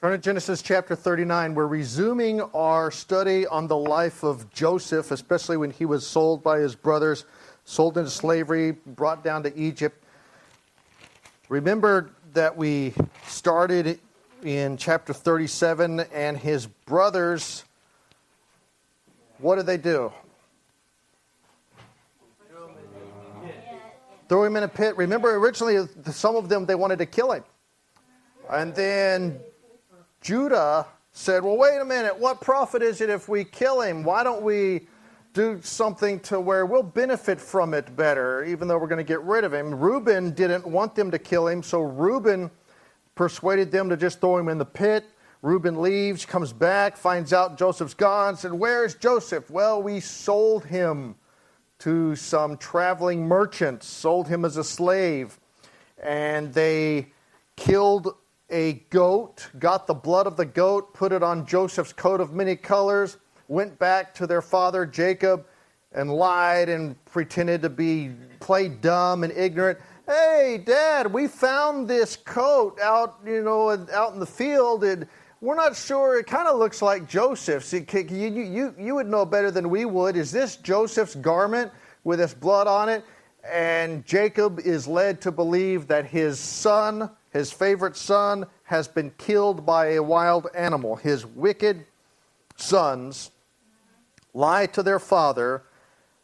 Turn to Genesis chapter 39. We're resuming our study on the life of Joseph, especially when he was sold by his brothers, sold into slavery, brought down to Egypt. Remember that we started in chapter 37, and his brothers, what did they do? Threw him in a pit. Remember, originally, some of them, they wanted to kill him. And then Judah said, well, wait a minute, what profit is it if we kill him? Why don't we do something to where we'll benefit from it better, even though we're going to get rid of him? Reuben didn't want them to kill him, so Reuben persuaded them to just throw him in the pit. Reuben leaves, comes back, finds out Joseph's gone, said, where's Joseph? Well, we sold him to some traveling merchants, sold him as a slave, and they killed a goat, got the blood of the goat, put it on Joseph's coat of many colors, went back to their father Jacob and lied and pretended to play dumb and ignorant. Hey, Dad, we found this coat out in the field, and we're not sure. It kind of looks like Joseph's. You would know better than we would. Is this Joseph's garment with this blood on it? And Jacob is led to believe that his son, his favorite son, has been killed by a wild animal. His wicked sons lie to their father,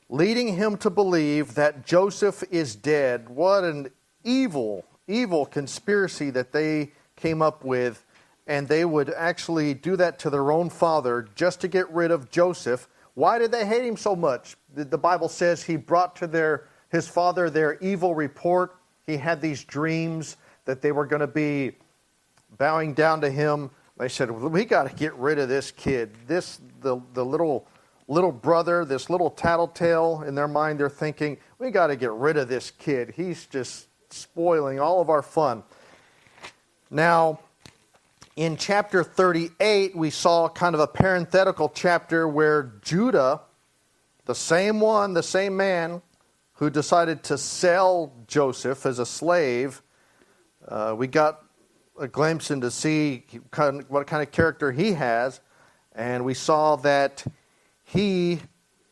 leading him to believe that Joseph is dead. What an evil, evil conspiracy that they came up with. And they would actually do that to their own father just to get rid of Joseph. Why did they hate him so much? The Bible says he brought to his father their evil report. He had these dreams that they were going to be bowing down to him. They said, we got to get rid of this kid. The little brother, this little tattletale. In their mind, they're thinking, we got to get rid of this kid. He's just spoiling all of our fun. Now, in chapter 38, we saw kind of a parenthetical chapter where Judah, the same man who decided to sell Joseph as a slave, we got a glimpse into see what kind of character he has, and we saw that he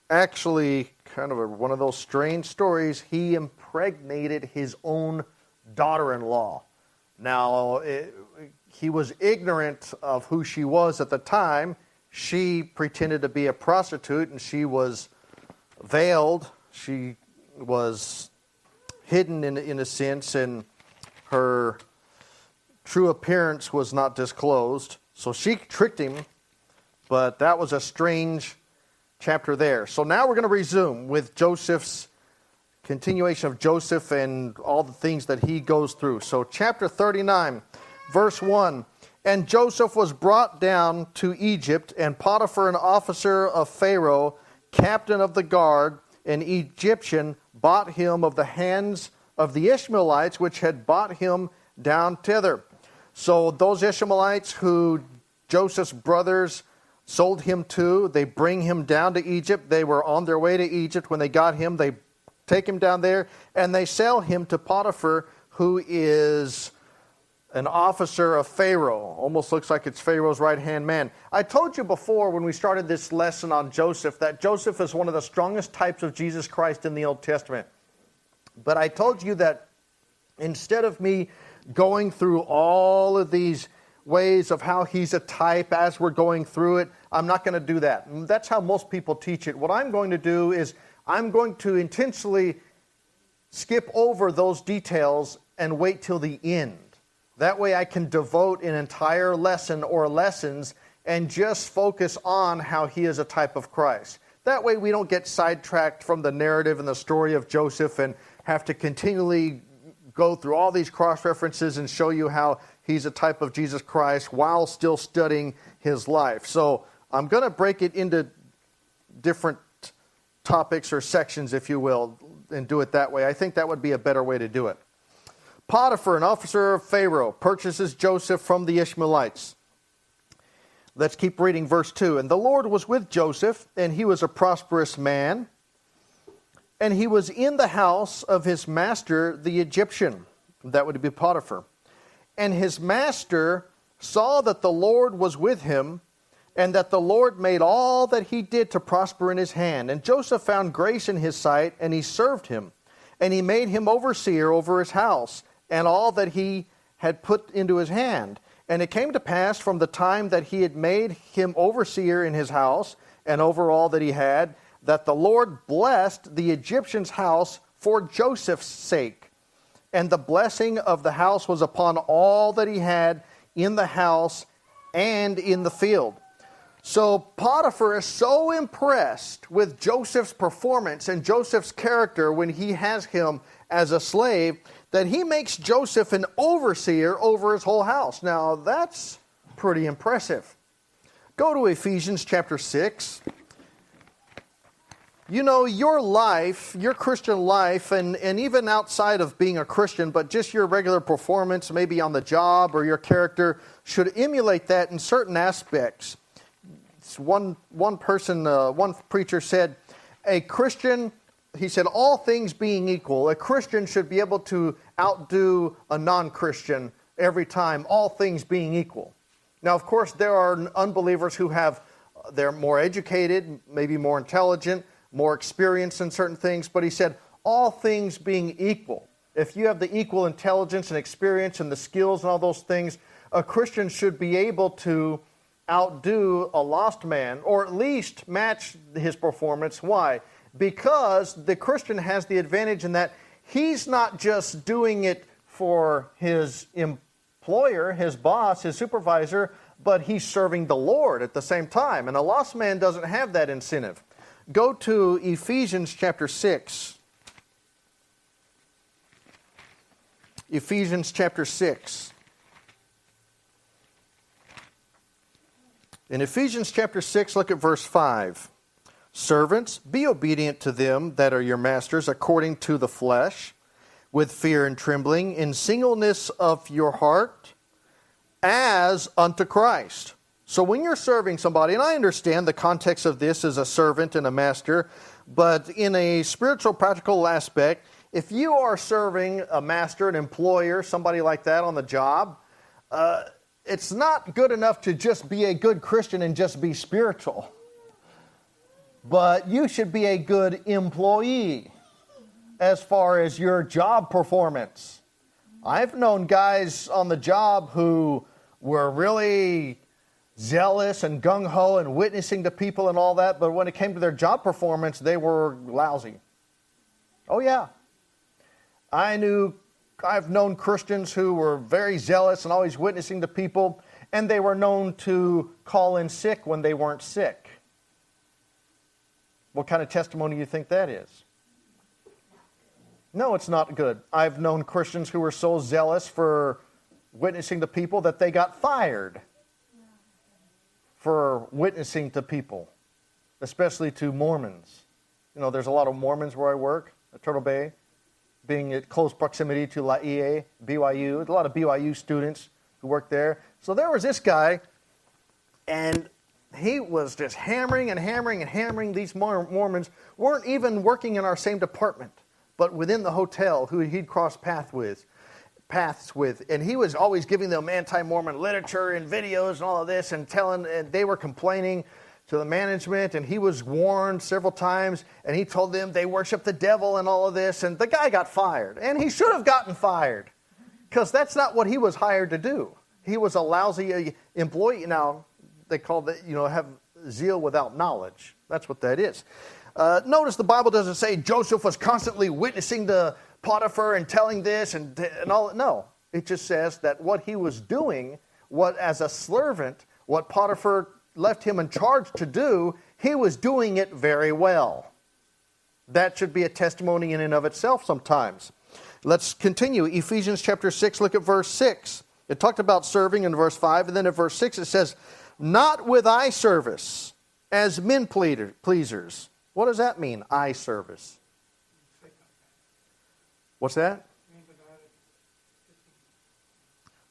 actually, kind of one of those strange stories, he impregnated his own daughter-in-law. Now, he was ignorant of who she was at the time. She pretended to be a prostitute, and she was veiled. She was hidden in a sense, and her true appearance was not disclosed. So she tricked him, but that was a strange chapter there. So now we're going to resume with Joseph's continuation of Joseph and all the things that he goes through. So chapter 39, verse 1, and Joseph was brought down to Egypt, and Potiphar, an officer of Pharaoh, captain of the guard, an Egyptian, bought him of the hands of the Ishmaelites, which had bought him down thither. So those Ishmaelites who Joseph's brothers sold him to, they bring him down to Egypt. They were on their way to Egypt. When they got him, they take him down there, and they sell him to Potiphar, who is an officer of Pharaoh. Almost looks like it's Pharaoh's right-hand man. I told you before when we started this lesson on Joseph that Joseph is one of the strongest types of Jesus Christ in the Old Testament. But I told you that instead of me going through all of these ways of how he's a type as we're going through it, I'm not going to do that. That's how most people teach it. What I'm going to do is I'm going to intentionally skip over those details and wait till the end. That way I can devote an entire lesson or lessons and just focus on how he is a type of Christ. That way we don't get sidetracked from the narrative and the story of Joseph and have to continually go through all these cross-references and show you how he's a type of Jesus Christ while still studying his life. So I'm going to break it into different topics or sections, if you will, and do it that way. I think that would be a better way to do it. Potiphar, an officer of Pharaoh, purchases Joseph from the Ishmaelites. Let's keep reading verse 2. And the Lord was with Joseph, and he was a prosperous man, and he was in the house of his master, the Egyptian. That would be Potiphar. And his master saw that the Lord was with him, and that the Lord made all that he did to prosper in his hand. And Joseph found grace in his sight, and he served him. And he made him overseer over his house, and all that he had put into his hand. And it came to pass from the time that he had made him overseer in his house, and over all that he had, that the Lord blessed the Egyptian's house for Joseph's sake. And the blessing of the house was upon all that he had in the house and in the field. So Potiphar is so impressed with Joseph's performance and Joseph's character when he has him as a slave that he makes Joseph an overseer over his whole house. Now that's pretty impressive. Go to Ephesians chapter 6. You know, your life, your Christian life, and even outside of being a Christian, but just your regular performance, maybe on the job or your character, should emulate that in certain aspects. One preacher said, a Christian, he said, all things being equal, a Christian should be able to outdo a non-Christian every time, all things being equal. Now, of course, there are unbelievers who they're more educated, maybe more intelligent, more experienced in certain things, but he said, all things being equal. If you have the equal intelligence and experience and the skills and all those things, a Christian should be able to outdo a lost man, or at least match his performance. Why? Because the Christian has the advantage in that he's not just doing it for his employer, his boss, his supervisor, but he's serving the Lord at the same time. And a lost man doesn't have that incentive. Go to Ephesians chapter 6. Ephesians chapter 6. In Ephesians chapter 6, look at verse 5. Servants, be obedient to them that are your masters according to the flesh, with fear and trembling, in singleness of your heart, as unto Christ. So when you're serving somebody, and I understand the context of this is a servant and a master, but in a spiritual, practical aspect, if you are serving a master, an employer, somebody like that on the job, it's not good enough to just be a good Christian and just be spiritual. But you should be a good employee as far as your job performance. I've known guys on the job who were really zealous and gung-ho and witnessing to people and all that, but when it came to their job performance, they were lousy. Oh yeah. I've known Christians who were very zealous and always witnessing to people, and they were known to call in sick when they weren't sick. What kind of testimony do you think that is? No, it's not good. I've known Christians who were so zealous for witnessing to people that they got fired for witnessing to people, especially to Mormons. You know, there's a lot of Mormons where I work at Turtle Bay, being at close proximity to Aiea, BYU. There's a lot of BYU students who work there. So there was this guy, and he was just hammering and hammering and hammering. These Mormons weren't even working in our same department, but within the hotel who he'd crossed paths with. And he was always giving them anti-Mormon literature and videos and all of this and they were complaining to the management, and he was warned several times, and he told them they worship the devil and all of this, and the guy got fired. And he should have gotten fired, because that's not what he was hired to do. He was a lousy employee. Now, they call that, have zeal without knowledge. That's what that is. Notice the Bible doesn't say Joseph was constantly witnessing to Potiphar and telling this and all. No, it just says that what he was doing, as a servant, what Potiphar left him in charge to do, he was doing it very well. That should be a testimony in and of itself sometimes. Let's continue. Ephesians chapter 6, look at verse 6. It talked about serving in verse 5, and then in verse 6 it says, not with eye service as men pleasers. What does that mean, eye service? What's that?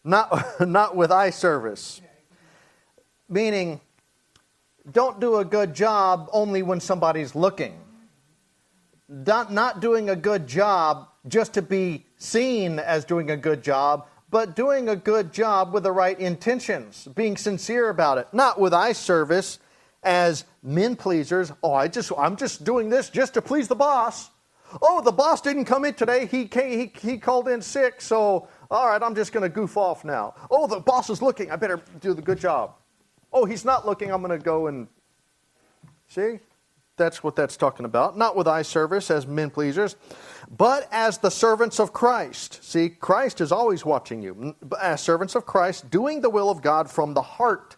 Not with eye service. Meaning, don't do a good job only when somebody's looking. Not doing a good job just to be seen as doing a good job, but doing a good job with the right intentions, being sincere about it, not with eye service as men pleasers. Oh, I'm just doing this just to please the boss. Oh, the boss didn't come in today. He called in sick, so all right, I'm just going to goof off now. Oh, the boss is looking. I better do the good job. Oh, he's not looking. I'm going to go and see. That's what that's talking about. Not with eye service as men pleasers, but as the servants of Christ. See, Christ is always watching you. As servants of Christ, doing the will of God from the heart,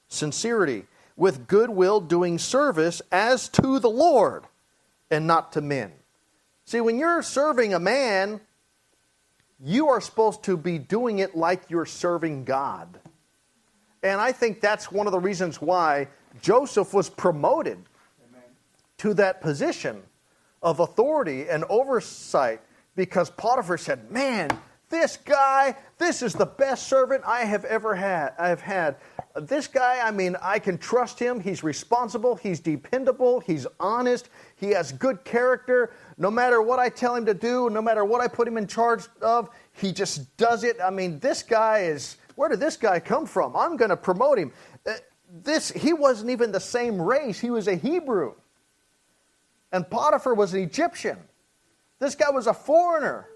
sincerity, with goodwill, doing service as to the Lord and not to men. See, when you're serving a man, you are supposed to be doing it like you're serving God. And I think that's one of the reasons why Joseph was promoted to that position of authority and oversight, because Potiphar said, man, this guy, this is the best servant I have ever had. This guy, I mean, I can trust him. He's responsible. He's dependable. He's honest. He has good character. No matter what I tell him to do, no matter what I put him in charge of, he just does it. I mean, this guy is, where did this guy come from? I'm going to promote him. He wasn't even the same race. He was a Hebrew. And Potiphar was an Egyptian. This guy was a foreigner.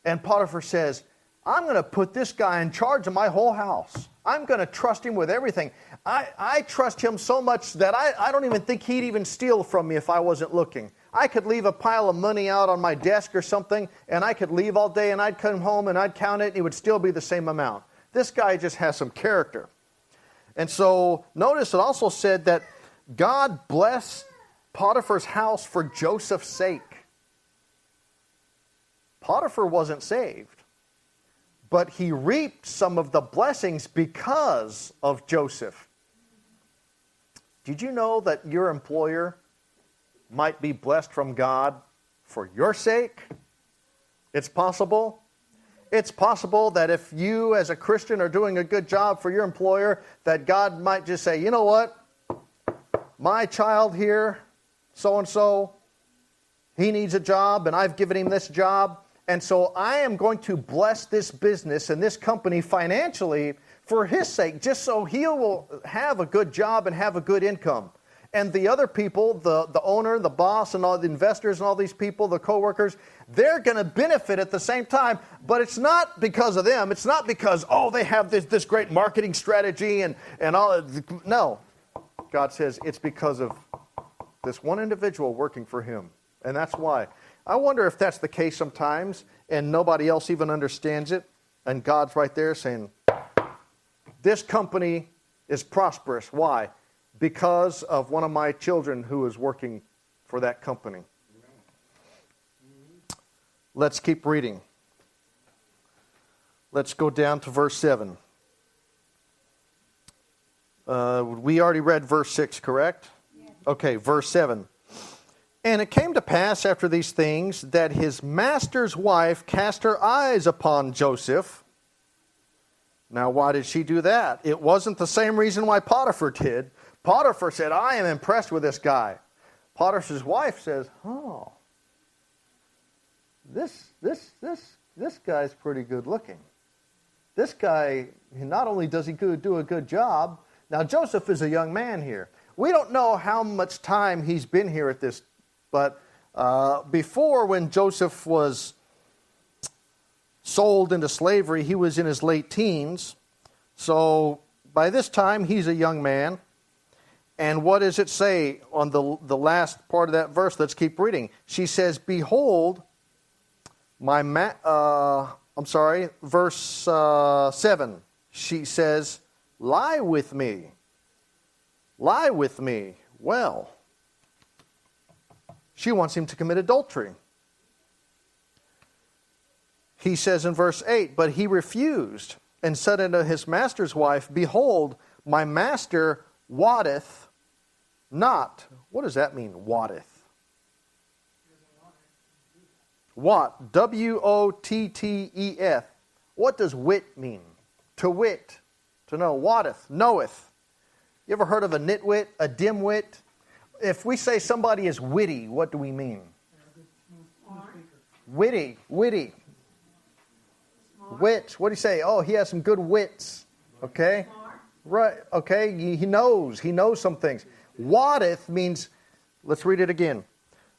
And Potiphar says, I'm going to put this guy in charge of my whole house. I'm going to trust him with everything. I trust him so much that I don't even think he'd even steal from me if I wasn't looking. I could leave a pile of money out on my desk or something, and I could leave all day, and I'd come home, and I'd count it, and it would still be the same amount. This guy just has some character. And so, notice it also said that God blessed Potiphar's house for Joseph's sake. Potiphar wasn't saved, but he reaped some of the blessings because of Joseph. Did you know that your employer might be blessed from God for your sake? It's possible. It's possible that if you as a Christian are doing a good job for your employer, that God might just say, you know what? My child here, so-and-so, he needs a job and I've given him this job. And so I am going to bless this business and this company financially for his sake, just so he will have a good job and have a good income. And the other people, the owner, the boss, and all the investors and all these people, the co-workers, they're going to benefit at the same time. But it's not because of them. It's not because, oh, they have this great marketing strategy and all. No. God says it's because of this one individual working for him. And that's why. I wonder if that's the case sometimes and nobody else even understands it. And God's right there saying, this company is prosperous. Why? Because of one of my children who is working for that company. Let's keep reading. Let's go down to verse 7. We already read verse 6, correct? Yes. Okay, verse 7. And it came to pass after these things that his master's wife cast her eyes upon Joseph. Now, why did she do that? It wasn't the same reason why Potiphar did. Potiphar said, I am impressed with this guy. Potiphar's wife says, oh, this guy's pretty good looking. This guy, not only does he do a good job, now Joseph is a young man here. We don't know how much time he's been here at this, but before, when Joseph was sold into slavery, he was in his late teens. So by this time, he's a young man. And what does it say on the last part of that verse? Let's keep reading. She says, behold, verse 7. She says, lie with me. Lie with me. Well, she wants him to commit adultery. He says in verse 8, but he refused and said unto his master's wife, behold, my master wotteth not. What does that mean, wotteth? Wot, W-O-T-T-E-F. What does wit mean? To wit, to know, wotteth, knoweth. You ever heard of a nitwit, a dimwit? If we say somebody is witty, what do we mean? Witty. Wits. What do you say? Oh, he has some good wits. Okay? Right. Okay. He knows. He knows some things. Wotteth means, let's read it again.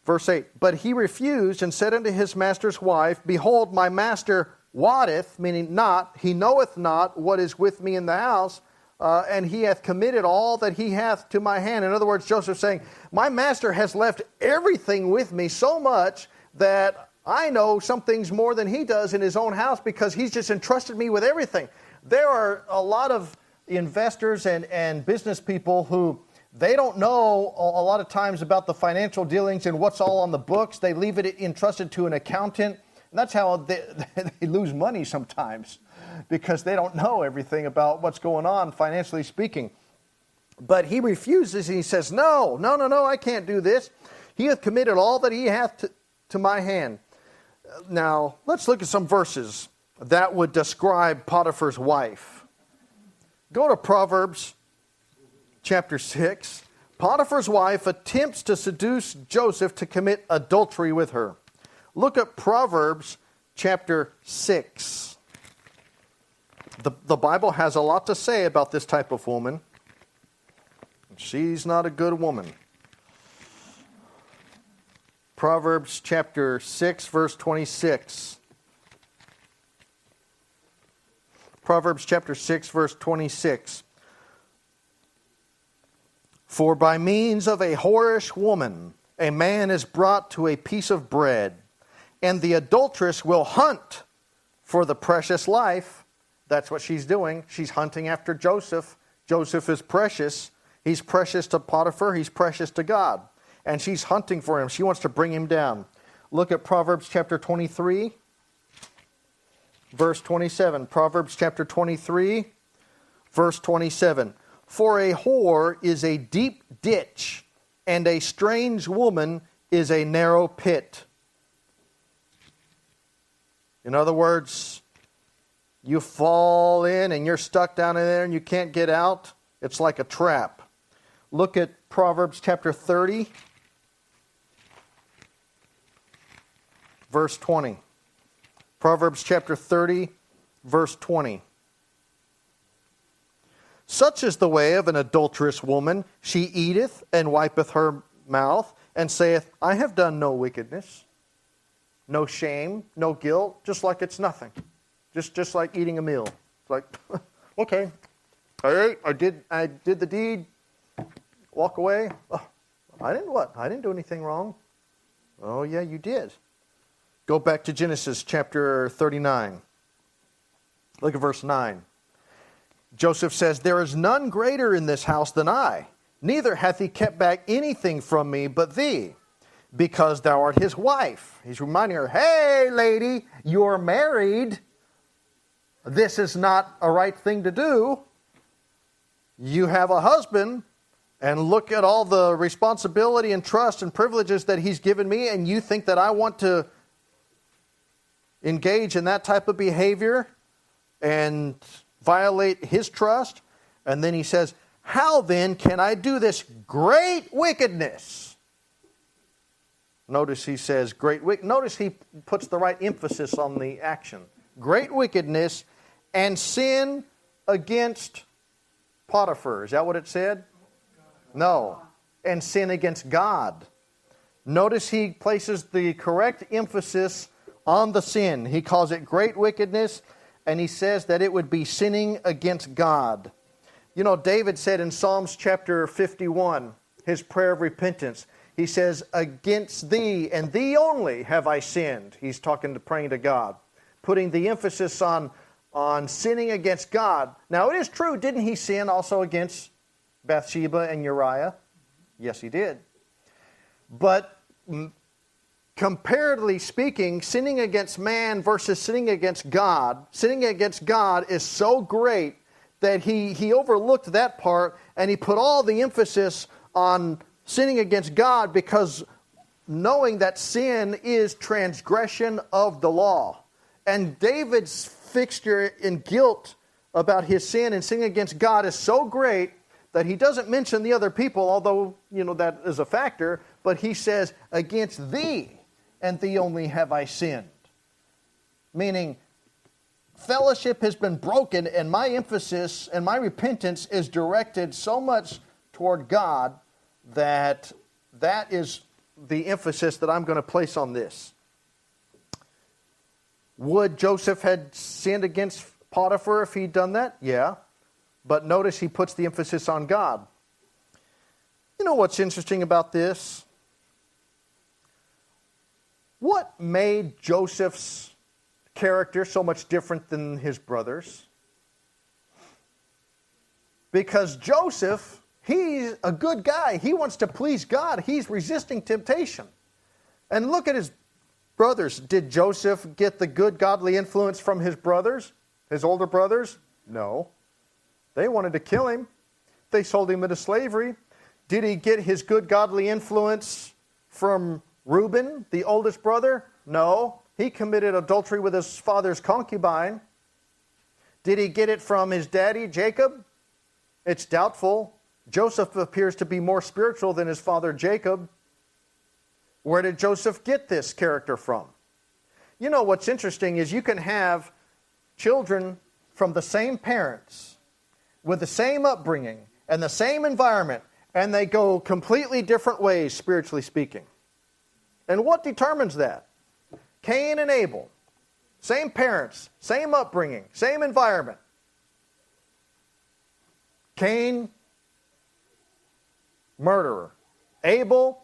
Verse 8. But he refused and said unto his master's wife, Behold, my master wotteth, meaning not, he knoweth not what is with me in the house, and he hath committed all that he hath to my hand. In other words, Joseph's saying, my master has left everything with me so much that I know some things more than he does in his own house because he's just entrusted me with everything. There are a lot of investors and business people who they don't know a lot of times about the financial dealings and what's all on the books. They leave it entrusted to an accountant. And that's how they lose money sometimes, because they don't know everything about what's going on financially speaking. But he refuses and he says, no, I can't do this. He hath committed all that he hath to my hand. Now, let's look at some verses that would describe Potiphar's wife. Go to Proverbs chapter 6. Potiphar's wife attempts to seduce Joseph to commit adultery with her. Look at Proverbs chapter 6. The Bible has a lot to say about this type of woman. She's not a good woman. Proverbs chapter 6, verse 26. Proverbs chapter 6, verse 26. For by means of a whorish woman, a man is brought to a piece of bread, and the adulteress will hunt for the precious life. That's what she's doing. She's hunting after Joseph. Joseph is precious. He's precious to Potiphar. He's precious to God. And she's hunting for him. She wants to bring him down. Look at Proverbs chapter 23, verse 27. Proverbs chapter 23, verse 27. For a whore is a deep ditch, and a strange woman is a narrow pit. In other words, you fall in and you're stuck down in there and you can't get out. It's like a trap. Look at Proverbs chapter 30, verse 20. Proverbs chapter 30, verse 20. Such is the way of an adulterous woman. She eateth and wipeth her mouth, and saith, I have done no wickedness. No shame, no guilt, just like it's nothing. Just like eating a meal. It's like, okay, I ate, I did the deed, walk away. Oh, I didn't what? I didn't do anything wrong. Oh yeah, you did. Go back to Genesis chapter 39. Look at verse 9. Joseph says, there is none greater in this house than I, neither hath he kept back anything from me but thee, because thou art his wife. He's reminding her, hey lady, you're married. This is not a right thing to do. You have a husband, and look at all the responsibility and trust and privileges that he's given me, and you think that I want to engage in that type of behavior and violate his trust? And then he says, how then can I do this great wickedness? Notice he says great wickedness. Notice he puts the right emphasis on the action. Great wickedness and sin against Potiphar. Is that what it said? No. And sin against God. Notice he places the correct emphasis on the sin. He calls it great wickedness, and he says that it would be sinning against God. You know, David said in Psalms chapter 51, his prayer of repentance, he says, against thee and thee only have I sinned. He's praying to God, putting the emphasis on sinning against God. Now, it is true, didn't he sin also against Bathsheba and Uriah? Yes, he did. But comparatively speaking, sinning against man versus sinning against God is so great that he overlooked that part, and he put all the emphasis on sinning against God, because knowing that sin is transgression of the law. And David's fixture in guilt about his sin and sinning against God is so great that he doesn't mention the other people, although, that is a factor, but he says, against thee and thee only have I sinned. Meaning, fellowship has been broken, and my emphasis and my repentance is directed so much toward God that is the emphasis that I'm going to place on this. Would Joseph had sinned against Potiphar if he'd done that? Yeah. But notice he puts the emphasis on God. You know what's interesting about this? What made Joseph's character so much different than his brothers? Because Joseph, he's a good guy. He wants to please God. He's resisting temptation. And look at his brothers. Did Joseph get the good godly influence from his brothers? His older brothers? No. They wanted to kill him. They sold him into slavery. Did he get his good godly influence from Reuben, the oldest brother? No. He committed adultery with his father's concubine. Did he get it from his daddy, Jacob? It's doubtful. Joseph appears to be more spiritual than his father, Jacob. Where did Joseph get this character from? You know what's interesting is you can have children from the same parents, with the same upbringing, and the same environment, and they go completely different ways, spiritually speaking. And what determines that? Cain and Abel. Same parents, same upbringing, same environment. Cain, murderer. Abel,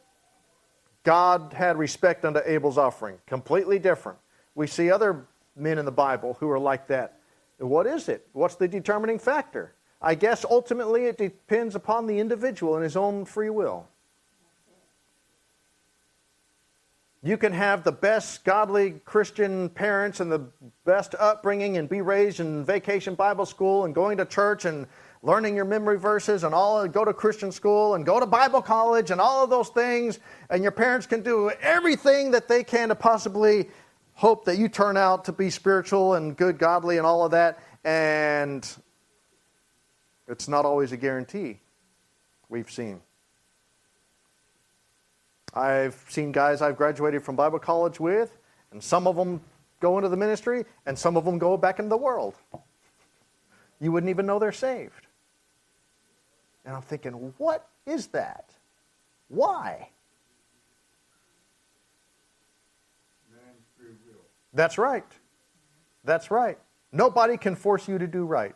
God had respect unto Abel's offering. Completely different. We see other men in the Bible who are like that. What is it? What's the determining factor? I guess ultimately it depends upon the individual and his own free will. You can have the best godly Christian parents and the best upbringing and be raised in vacation Bible school and going to church and learning your memory verses and go to Christian school and go to Bible college and all of those things. And your parents can do everything that they can to possibly hope that you turn out to be spiritual and good, godly and all of that. And it's not always a guarantee, we've seen. I've seen guys I've graduated from Bible college with, and some of them go into the ministry, and some of them go back into the world. You wouldn't even know they're saved. And I'm thinking, what is that? Why? Man's free will. That's right. That's right. Nobody can force you to do right.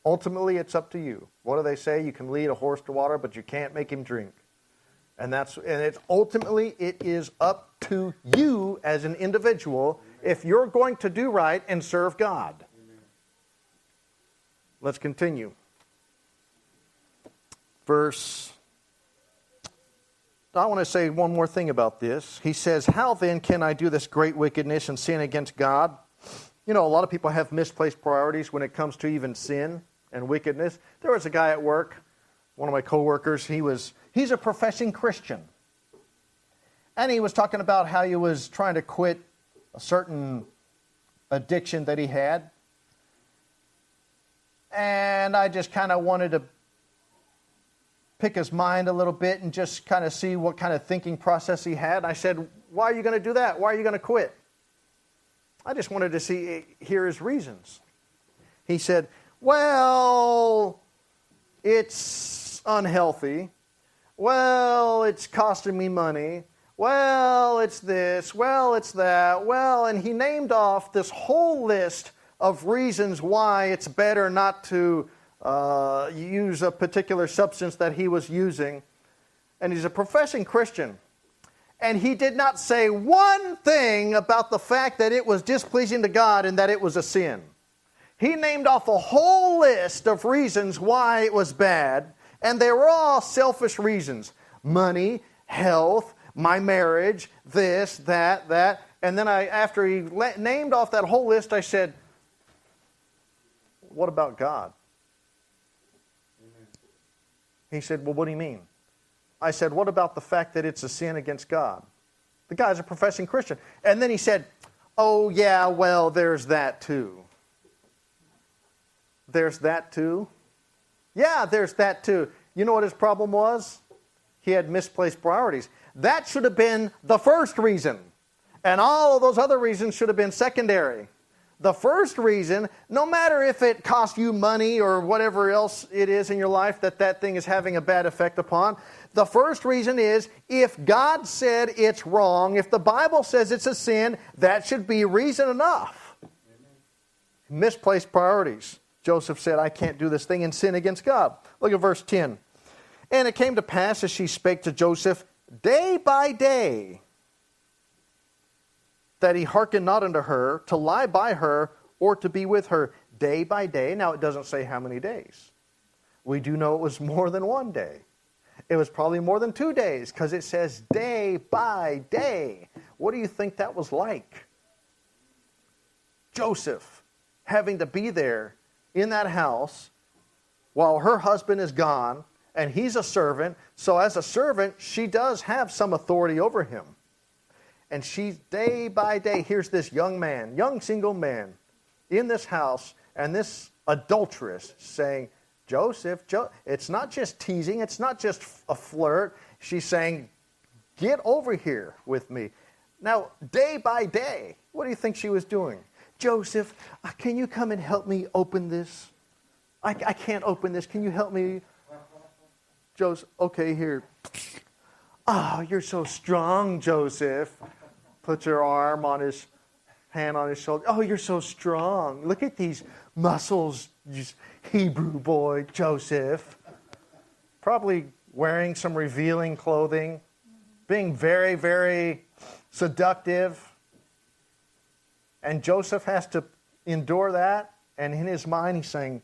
Ultimately, it's up to you. What do they say? You can lead a horse to water, but you can't make him drink. And it's ultimately, it is up to you as an individual if you're going to do right and serve God. Amen. Let's continue. I want to say one more thing about this. He says, how then can I do this great wickedness and sin against God? You know, a lot of people have misplaced priorities when it comes to even sin and wickedness. There was a guy at work, one of my coworkers, he's a professing Christian. And he was talking about how he was trying to quit a certain addiction that he had. And I just kind of wanted to pick his mind a little bit and just kind of see what kind of thinking process he had. I said, why are you going to do that? Why are you going to quit? I just wanted to hear his reasons. He said, well, it's unhealthy. Well, it's costing me money. Well, it's this. Well, it's that. Well, and he named off this whole list of reasons why it's better not to use a particular substance that he was using. And he's a professing Christian. And he did not say one thing about the fact that it was displeasing to God and that it was a sin. He named off a whole list of reasons why it was bad, and they were all selfish reasons. Money, health, my marriage, this, that. And then after he named off that whole list, I said, what about God? Amen. He said, well, what do you mean? I said, what about the fact that it's a sin against God? The guy's a professing Christian. And then he said, oh, yeah, well, there's that too. There's that too? Yeah, there's that too. You know what his problem was? He had misplaced priorities. That should have been the first reason. And all of those other reasons should have been secondary. The first reason, no matter if it costs you money or whatever else it is in your life that thing is having a bad effect upon, the first reason is if God said it's wrong, if the Bible says it's a sin, that should be reason enough. Amen. Misplaced priorities. Joseph said, I can't do this thing and sin against God. Look at verse 10. And it came to pass as she spake to Joseph day by day, that he hearkened not unto her, to lie by her, or to be with her day by day. Now, it doesn't say how many days. We do know it was more than one day. It was probably more than 2 days, because it says day by day. What do you think that was like? Joseph having to be there in that house while her husband is gone, and he's a servant. So as a servant, she does have some authority over him. And she's day by day, here's this young man, young single man, in this house, and this adulteress saying, Joseph, it's not just teasing, it's not just a flirt. She's saying, get over here with me. Now, day by day, what do you think she was doing? Joseph, can you come and help me open this? I can't open this. Can you help me? Joseph, okay, here. Oh, you're so strong, Joseph. Puts her arm on his hand on his shoulder. Oh, you're so strong. Look at these muscles, Hebrew boy, Joseph. Probably wearing some revealing clothing, being very, very seductive. And Joseph has to endure that. And in his mind, he's saying,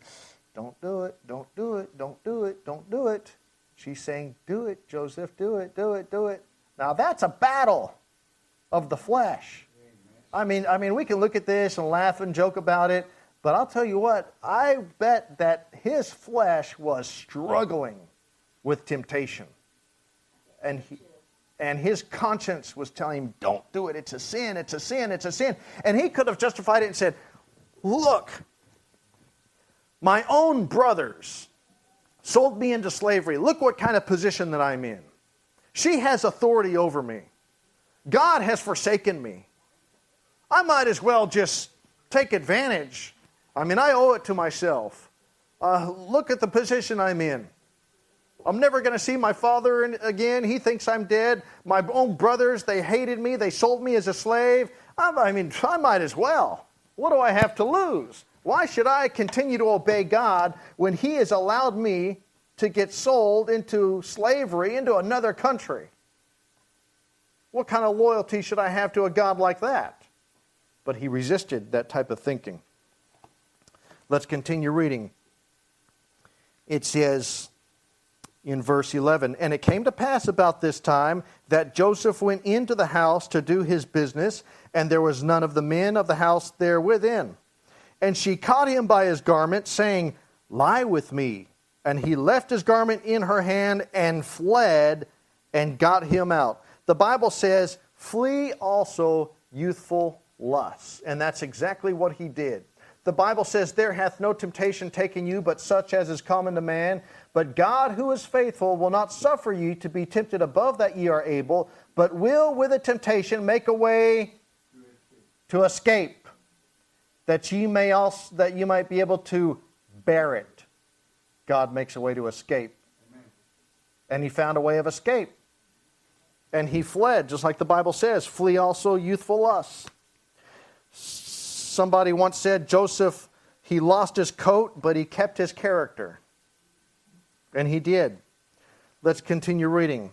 don't do it, don't do it, don't do it, don't do it. She's saying, do it, Joseph, do it, do it, do it. Now that's a battle of the flesh. I mean, we can look at this and laugh and joke about it, but I'll tell you what, I bet that his flesh was struggling with temptation. And his conscience was telling him, don't do it, it's a sin, it's a sin, it's a sin. And he could have justified it and said, look, my own brothers sold me into slavery. Look what kind of position that I'm in. She has authority over me. God has forsaken me. I might as well just take advantage. I mean, I owe it to myself. Look at the position I'm in. I'm never going to see my father again. He thinks I'm dead. My own brothers, they hated me. They sold me as a slave. I might as well. What do I have to lose? Why should I continue to obey God when He has allowed me to get sold into slavery into another country? What kind of loyalty should I have to a God like that? But he resisted that type of thinking. Let's continue reading. It says in verse 11, and it came to pass about this time that Joseph went into the house to do his business, and there was none of the men of the house there within. And she caught him by his garment, saying, lie with me. And he left his garment in her hand and fled and got him out. The Bible says, flee also youthful lusts. And that's exactly what he did. The Bible says, there hath no temptation taken you, but such as is common to man. But God, who is faithful, will not suffer you to be tempted above that ye are able, but will with the temptation make a way to escape, that you might be able to bear it. God makes a way to escape. Amen. And he found a way of escape. And he fled, just like the Bible says, flee also youthful lusts. Somebody once said, Joseph, he lost his coat, but he kept his character. And he did. Let's continue reading.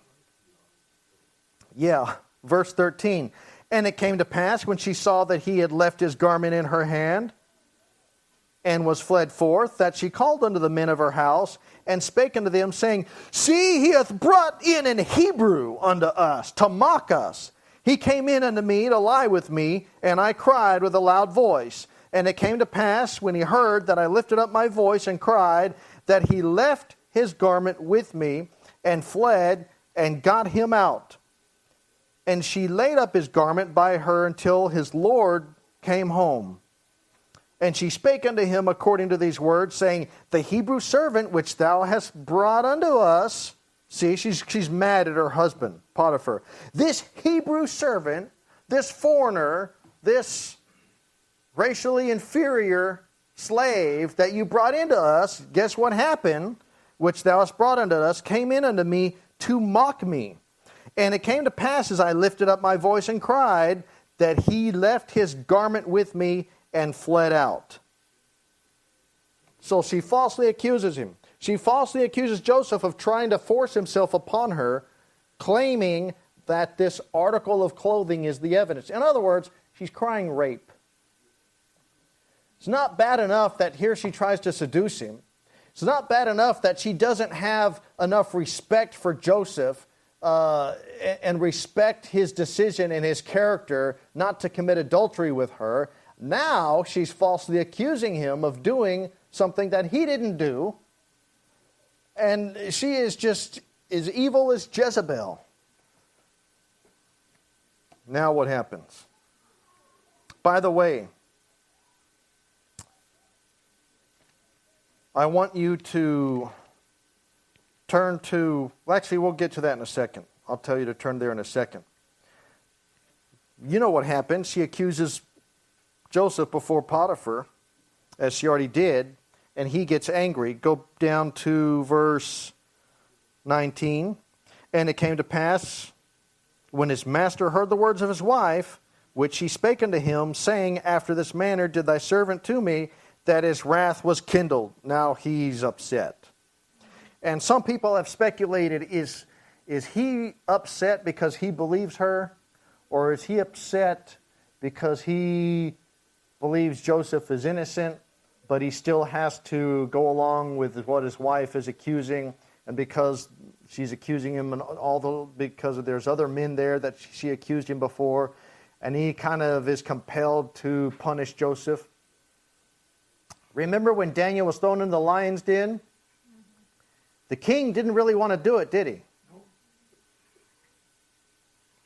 Verse 13. And it came to pass, when she saw that he had left his garment in her hand, and was fled forth, that she called unto the men of her house, and spake unto them, saying, see, he hath brought in an Hebrew unto us, to mock us. He came in unto me to lie with me, and I cried with a loud voice. And it came to pass, when he heard that I lifted up my voice and cried, that he left his garment with me, and fled, and got him out. And she laid up his garment by her until his Lord came home. And she spake unto him according to these words, saying, the Hebrew servant which thou hast brought unto us. See, she's mad at her husband, Potiphar. This Hebrew servant, this foreigner, this racially inferior slave that you brought into us, guess what happened? Which thou hast brought unto us, came in unto me to mock me. And it came to pass, as I lifted up my voice and cried, that he left his garment with me and fled out. So she falsely accuses him. She falsely accuses Joseph of trying to force himself upon her, claiming that this article of clothing is the evidence. In other words, she's crying rape. It's not bad enough that here she tries to seduce him. It's not bad enough that she doesn't have enough respect for Joseph and respect his decision and his character not to commit adultery with her. Now she's falsely accusing him of doing something that he didn't do. And she is just as evil as Jezebel. Now what happens? By the way, I want you to turn to, well, actually, we'll get to that in a second. I'll tell you to turn there in a second. You know what happens. She accuses Joseph before Potiphar, as she already did, and he gets angry. Go down to verse 19. And it came to pass, when his master heard the words of his wife, which she spake unto him, saying, After this manner did thy servant to me, that his wrath was kindled. Now he's upset. And some people have speculated, is he upset because he believes her? Or is he upset because he believes Joseph is innocent, but he still has to go along with what his wife is accusing, and because she's accusing him, and because there's other men there that she accused him before, and he kind of is compelled to punish Joseph? Remember when Daniel was thrown in the lion's den? The king didn't really want to do it, did he?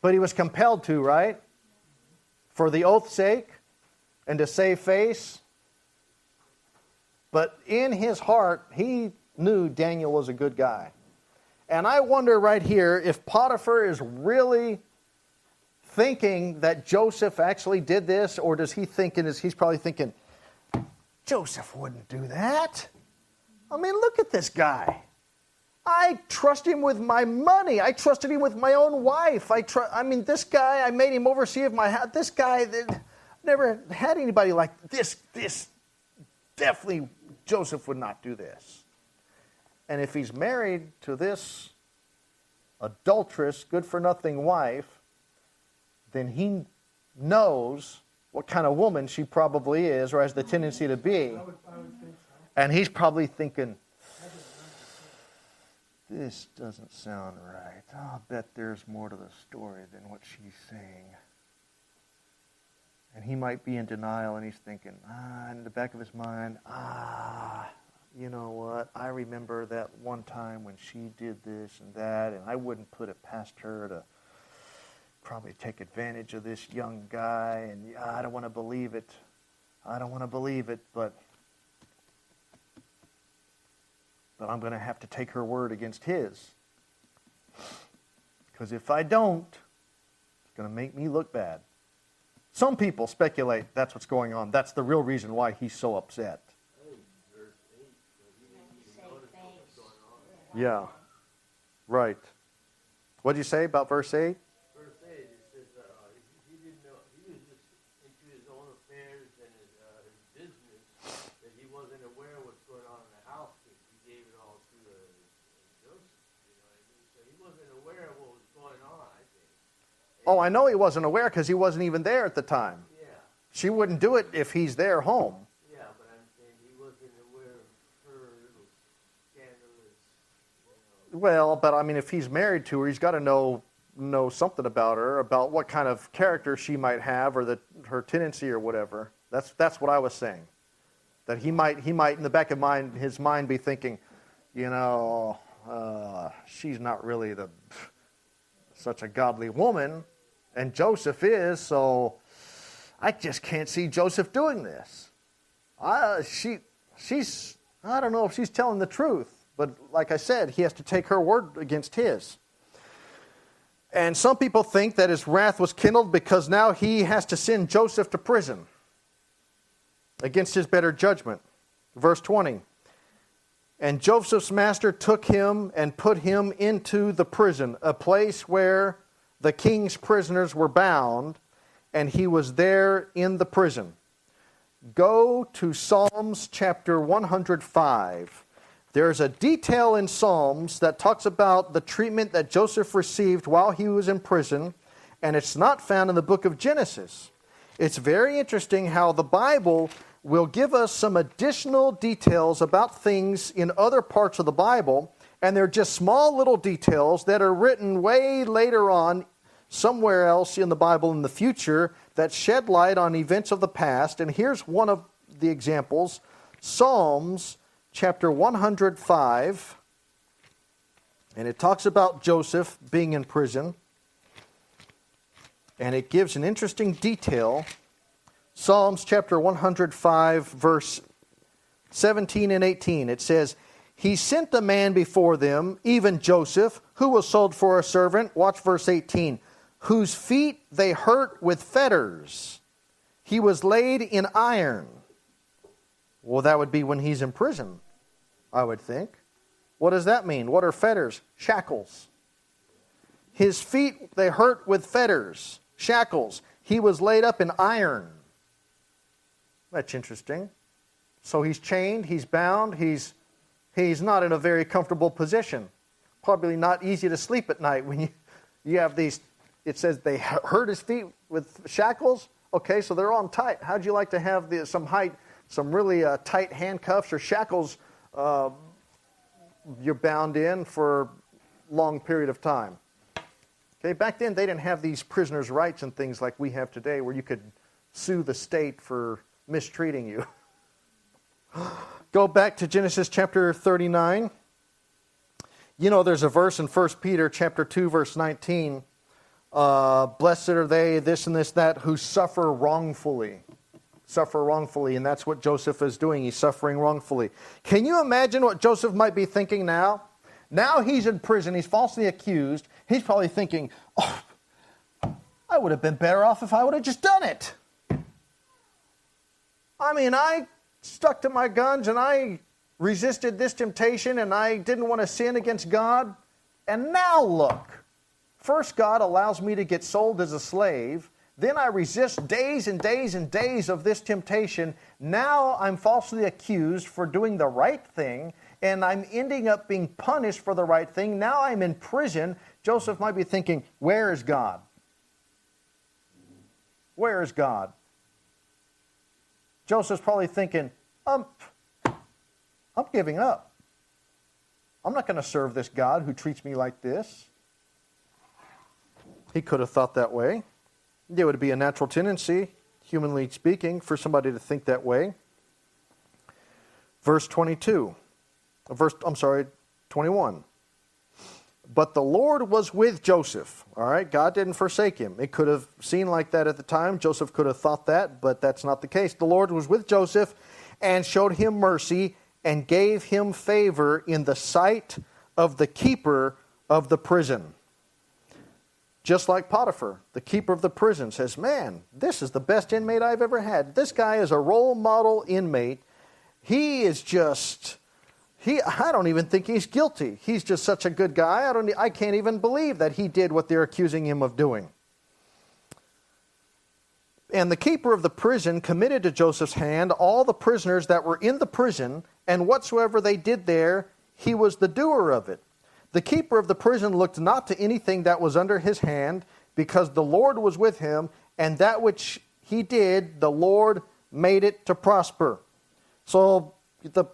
But he was compelled to, right? For the oath's sake and to save face. But in his heart, he knew Daniel was a good guy. And I wonder right here if Potiphar is really thinking that Joseph actually did this, or does he think he's probably thinking, Joseph wouldn't do that. I mean, look at this guy. I trust him with my money. I trusted him with my own wife. This guy, I made him overseer of my house. This guy, never had anybody like this. Definitely, Joseph would not do this. And if he's married to this adulterous, good-for-nothing wife, then he knows what kind of woman she probably is, or has the tendency to be. I would think so. And he's probably thinking, this doesn't sound right. I'll bet there's more to the story than what she's saying. And he might be in denial, and he's thinking, in the back of his mind, you know what? I remember that one time when she did this and that, and I wouldn't put it past her to probably take advantage of this young guy, and I don't want to believe it. But I'm going to have to take her word against his. Because if I don't, it's going to make me look bad. Some people speculate that's what's going on. That's the real reason why he's so upset. Yeah, right. What did you say about verse 8? Verse 8, it says he didn't know, he was just into his own affairs and his business, that he wasn't aware of what's going on in the house, because he gave it all to Joseph, you know what I mean? So he wasn't aware of what was going on, I think. Oh, I know he wasn't aware because he wasn't even there at the time. Yeah. She wouldn't do it if he's there home. Yeah, but I'm saying he wasn't aware of her little scandalous, you know. Well, but I mean, if he's married to her, he's got to know something about her, about what kind of character she might have, or her tendency or whatever. That's what I was saying. That he might in the back of his mind be thinking, she's not really such a godly woman, and Joseph is, so I just can't see Joseph doing this. She's I don't know if she's telling the truth, but like I said, he has to take her word against his. And some people think that his wrath was kindled because now he has to send Joseph to prison. against his better judgment. Verse 20. And Joseph's master took him and put him into the prison, a place where the king's prisoners were bound, and he was there in the prison. Go to Psalms chapter 105. There's a detail in Psalms that talks about the treatment that Joseph received while he was in prison, and it's not found in the book of Genesis. It's very interesting how the Bible will give us some additional details about things in other parts of the Bible, and they're just small little details that are written way later on somewhere else in the Bible in the future that shed light on events of the past. And here's one of the examples. Psalms chapter 105, and it talks about Joseph being in prison, and it gives an interesting detail. Psalms chapter 105, verse 17 and 18. It says, He sent a man before them, even Joseph, who was sold for a servant. Watch verse 18. Whose feet they hurt with fetters. He was laid in iron. Well, that would be when he's in prison, I would think. What does that mean? What are fetters? Shackles. His feet they hurt with fetters, shackles. He was laid up in iron. That's interesting. So he's chained, he's bound, he's not in a very comfortable position. Probably not easy to sleep at night when you have these. It says they hurt his feet with shackles. Okay, so they're on tight. How'd you like to have some really tight handcuffs or shackles you're bound in for a long period of time? Okay, back then they didn't have these prisoners' rights and things like we have today where you could sue the state for mistreating you. Go back to Genesis chapter 39. You know, there's a verse in 1 Peter chapter 2, verse 19. Blessed are they, this and this, that, who suffer wrongfully. Suffer wrongfully, and that's what Joseph is doing. He's suffering wrongfully. Can you imagine what Joseph might be thinking now? Now he's in prison. He's falsely accused. He's probably thinking, oh, I would have been better off if I would have just done it. I mean, I stuck to my guns and I resisted this temptation and I didn't want to sin against God. And now look, first God allows me to get sold as a slave. Then I resist days and days and days of this temptation. Now I'm falsely accused for doing the right thing, and I'm ending up being punished for the right thing. Now I'm in prison. Joseph might be thinking, where is God? Where is God? Joseph's probably thinking, I'm giving up. I'm not going to serve this God who treats me like this. He could have thought that way. There would be a natural tendency, humanly speaking, for somebody to think that way. Verse 21. But the Lord was with Joseph. All right, God didn't forsake him. It could have seemed like that at the time. Joseph could have thought that, but that's not the case. The Lord was with Joseph and showed him mercy and gave him favor in the sight of the keeper of the prison. Just like Potiphar, the keeper of the prison says, man, this is the best inmate I've ever had. This guy is a role model inmate. He is just... I don't even think he's guilty. He's just such a good guy. I can't even believe that he did what they're accusing him of doing. And the keeper of the prison committed to Joseph's hand all the prisoners that were in the prison, and whatsoever they did there, he was the doer of it. The keeper of the prison looked not to anything that was under his hand, because the Lord was with him, and that which he did, the Lord made it to prosper. So the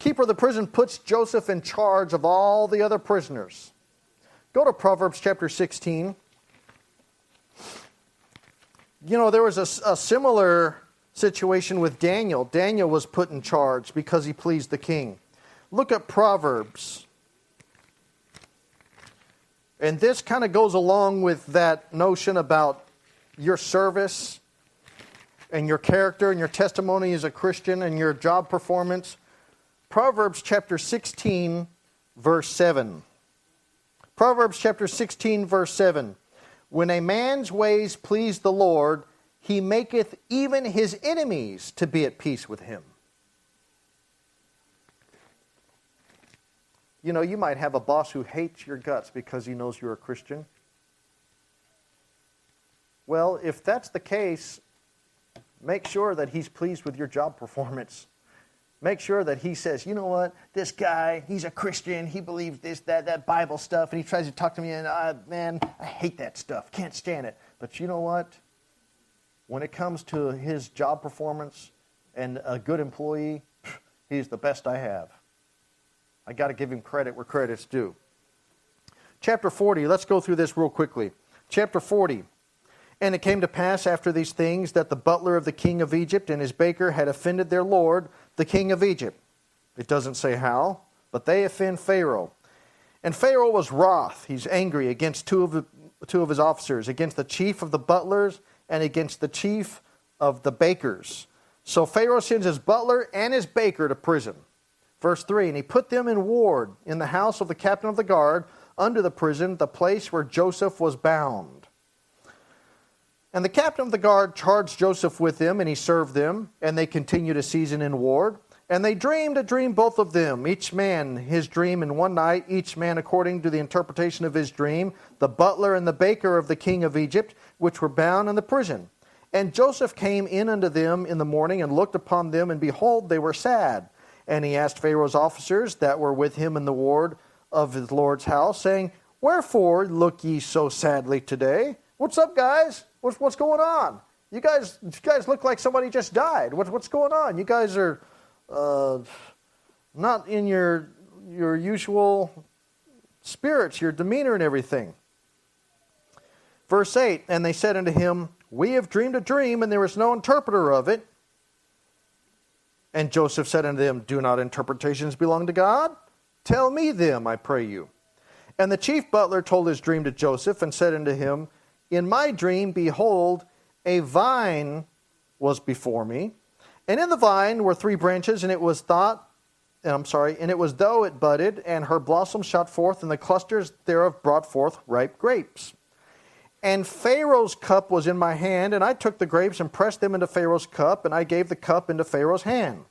keeper of the prison puts Joseph in charge of all the other prisoners. Go to Proverbs chapter 16. You know, there was a similar situation with Daniel. Daniel was put in charge because he pleased the king. Look at Proverbs. And this kind of goes along with that notion about your service and your character and your testimony as a Christian and your job performance. Proverbs chapter 16, verse 7. Proverbs chapter 16, verse 7. When a man's ways please the Lord, he maketh even his enemies to be at peace with him. You know, you might have a boss who hates your guts because he knows you're a Christian. Well, if that's the case, make sure that he's pleased with your job performance. Make sure that he says, you know what, this guy, he's a Christian, he believes this, that Bible stuff, and he tries to talk to me, and man, I hate that stuff, can't stand it. But you know what? When it comes to his job performance and a good employee, he's the best I have. I got to give him credit where credit's due. Chapter 40, let's go through this real quickly. Chapter 40. And it came to pass after these things that the butler of the king of Egypt and his baker had offended their lord, the king of Egypt. It doesn't say how, but they offend Pharaoh. And Pharaoh was wroth. He's angry against two of his officers, against the chief of the butlers and against the chief of the bakers. So Pharaoh sends his butler and his baker to prison. Verse 3, and he put them in ward in the house of the captain of the guard under the prison, the place where Joseph was bound. And the captain of the guard charged Joseph with them, and he served them, and they continued a season in ward. And they dreamed a dream, both of them, each man his dream in one night, each man according to the interpretation of his dream, the butler and the baker of the king of Egypt, which were bound in the prison. And Joseph came in unto them in the morning, and looked upon them, and behold, they were sad. And he asked Pharaoh's officers that were with him in the ward of his Lord's house, saying, wherefore look ye so sadly today? What's up, guys? What's going on? You guys look like somebody just died. What's going on? You guys are not in your usual spirits, your demeanor and everything. Verse 8, and they said unto him, we have dreamed a dream, and there is no interpreter of it. And Joseph said unto them, do not interpretations belong to God? Tell me them, I pray you. And the chief butler told his dream to Joseph, and said unto him, in my dream, behold, a vine was before me, and in the vine were 3 branches, and it was though it budded, and her blossoms shot forth, and the clusters thereof brought forth ripe grapes. And Pharaoh's cup was in my hand, and I took the grapes and pressed them into Pharaoh's cup, and I gave the cup into Pharaoh's hand.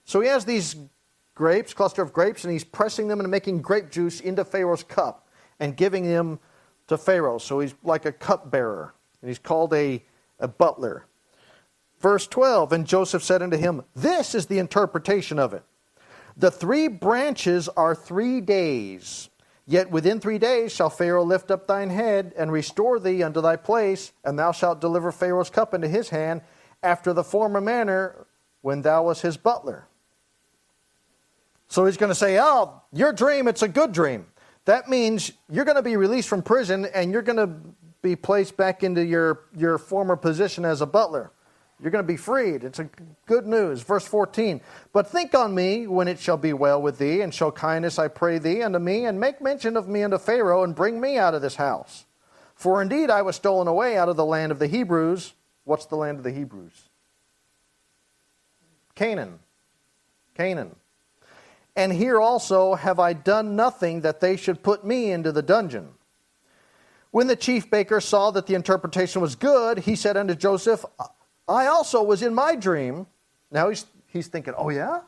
So he has these grapes, cluster of grapes, and he's pressing them and making grape juice into Pharaoh's cup and giving them to Pharaoh. So he's like a cupbearer, and he's called a butler. Verse 12, and Joseph said unto him, this is the interpretation of it. The 3 branches are 3 days. Yet within 3 days shall Pharaoh lift up thine head and restore thee unto thy place, and thou shalt deliver Pharaoh's cup into his hand after the former manner when thou wast his butler. So he's going to say, oh, your dream, it's a good dream. That means you're going to be released from prison, and you're going to be placed back into your former position as a butler. You're going to be freed. It's a good news. Verse 14, but think on me when it shall be well with thee, and show kindness, I pray thee, unto me, and make mention of me unto Pharaoh, and bring me out of this house. For indeed I was stolen away out of the land of the Hebrews. What's the land of the Hebrews? Canaan. And here also have I done nothing that they should put me into the dungeon. When the chief baker saw that the interpretation was good, he said unto Joseph, I also was in my dream. Now he's thinking, oh yeah?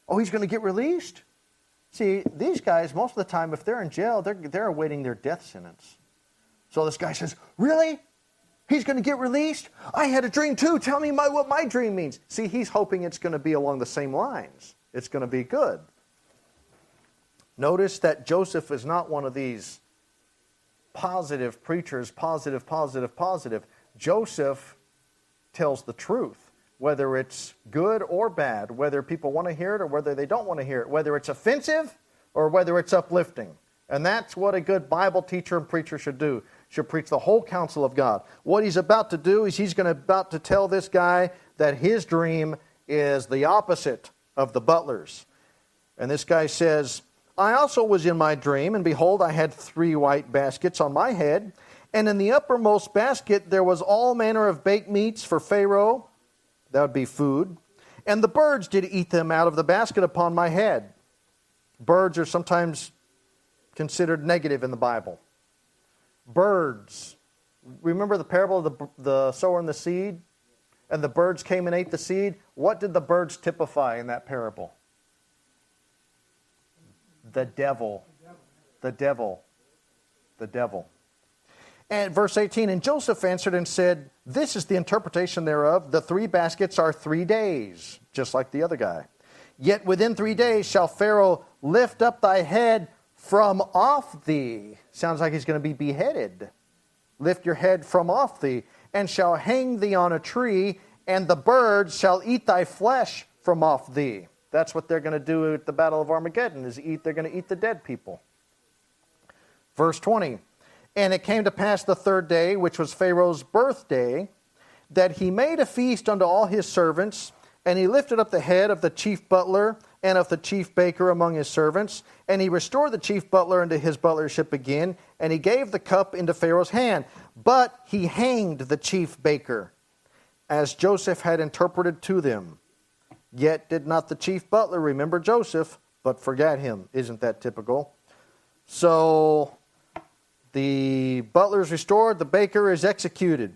Oh, he's going to get released? See, these guys, most of the time, if they're in jail, they're awaiting their death sentence. So this guy says, really? He's going to get released? I had a dream too. Tell me what my dream means. See, he's hoping it's going to be along the same lines. It's going to be good. Notice that Joseph is not one of these positive preachers, positive. Joseph tells the truth, whether it's good or bad, whether people want to hear it or whether they don't want to hear it, whether it's offensive or whether it's uplifting. And that's what a good Bible teacher and preacher should do. Should preach the whole counsel of God. What he's about to do is he's about to tell this guy that his dream is the opposite of the butler's. And this guy says, I also was in my dream, and behold, I had 3 white baskets on my head, and in the uppermost basket there was all manner of baked meats for Pharaoh, that would be food, and the birds did eat them out of the basket upon my head. Birds are sometimes considered negative in the Bible. Birds, Remember the parable of the sower and the seed? And the birds came and ate the seed. What did the birds typify in that parable? The devil. The devil. The devil. And verse 18, and Joseph answered and said, this is the interpretation thereof. The 3 baskets are 3 days, just like the other guy. Yet within 3 days shall Pharaoh lift up thy head from off thee. Sounds like he's going to be beheaded. Lift your head from off thee, and shall hang thee on a tree, and the birds shall eat thy flesh from off thee. That's what they're going to do at the Battle of Armageddon, they're going to eat the dead people. Verse 20, and it came to pass the 3rd day, which was Pharaoh's birthday, that he made a feast unto all his servants, and he lifted up the head of the chief butler and of the chief baker among his servants, and he restored the chief butler into his butlership again, and he gave the cup into Pharaoh's hand. But he hanged the chief baker, as Joseph had interpreted to them. Yet did not the chief butler remember Joseph, but forgot him. Isn't that typical? So the butler is restored, the baker is executed.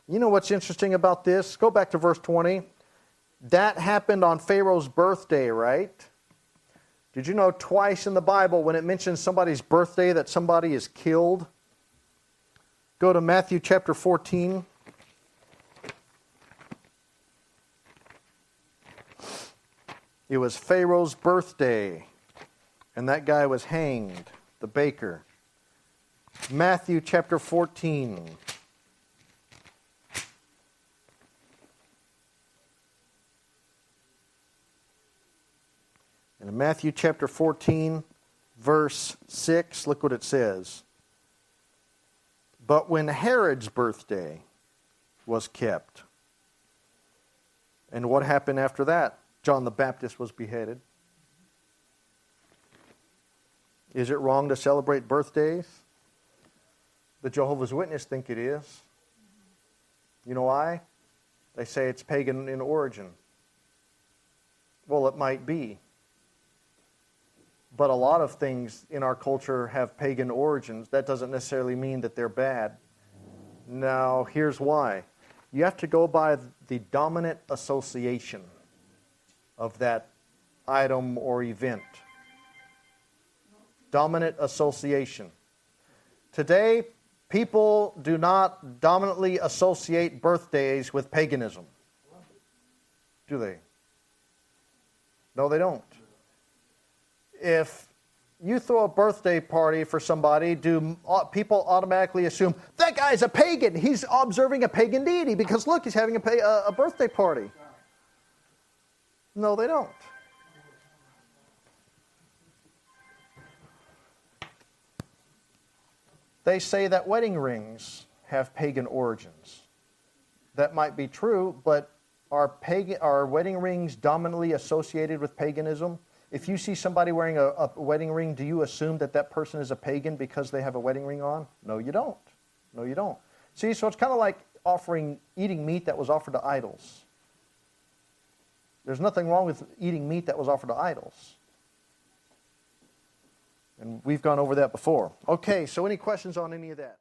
You know what's interesting about this? Go back to verse 20. That happened on Pharaoh's birthday, right? Did you know twice in the Bible when it mentions somebody's birthday that somebody is killed? Go to Matthew chapter 14. It was Pharaoh's birthday, and that guy was hanged, the baker. Matthew chapter 14. And in Matthew chapter 14, verse 6, look what it says. But when Herod's birthday was kept, and what happened after that? John the Baptist was beheaded. Is it wrong to celebrate birthdays? The Jehovah's Witnesses think it is. You know why? They say it's pagan in origin. Well, it might be. But a lot of things in our culture have pagan origins. That doesn't necessarily mean that they're bad. Now, here's why. You have to go by the dominant association of that item or event. Dominant association. Today, people do not dominantly associate birthdays with paganism. Do they? No, they don't. If you throw a birthday party for somebody, do people automatically assume, that guy's a pagan, he's observing a pagan deity because look, he's having a birthday party? No, they don't. They say that wedding rings have pagan origins. That might be true, but are wedding rings dominantly associated with paganism? If you see somebody wearing a wedding ring, do you assume that that person is a pagan because they have a wedding ring on? No, you don't. No, you don't. See, so it's kind of like eating meat that was offered to idols. There's nothing wrong with eating meat that was offered to idols. And we've gone over that before. Okay, so any questions on any of that?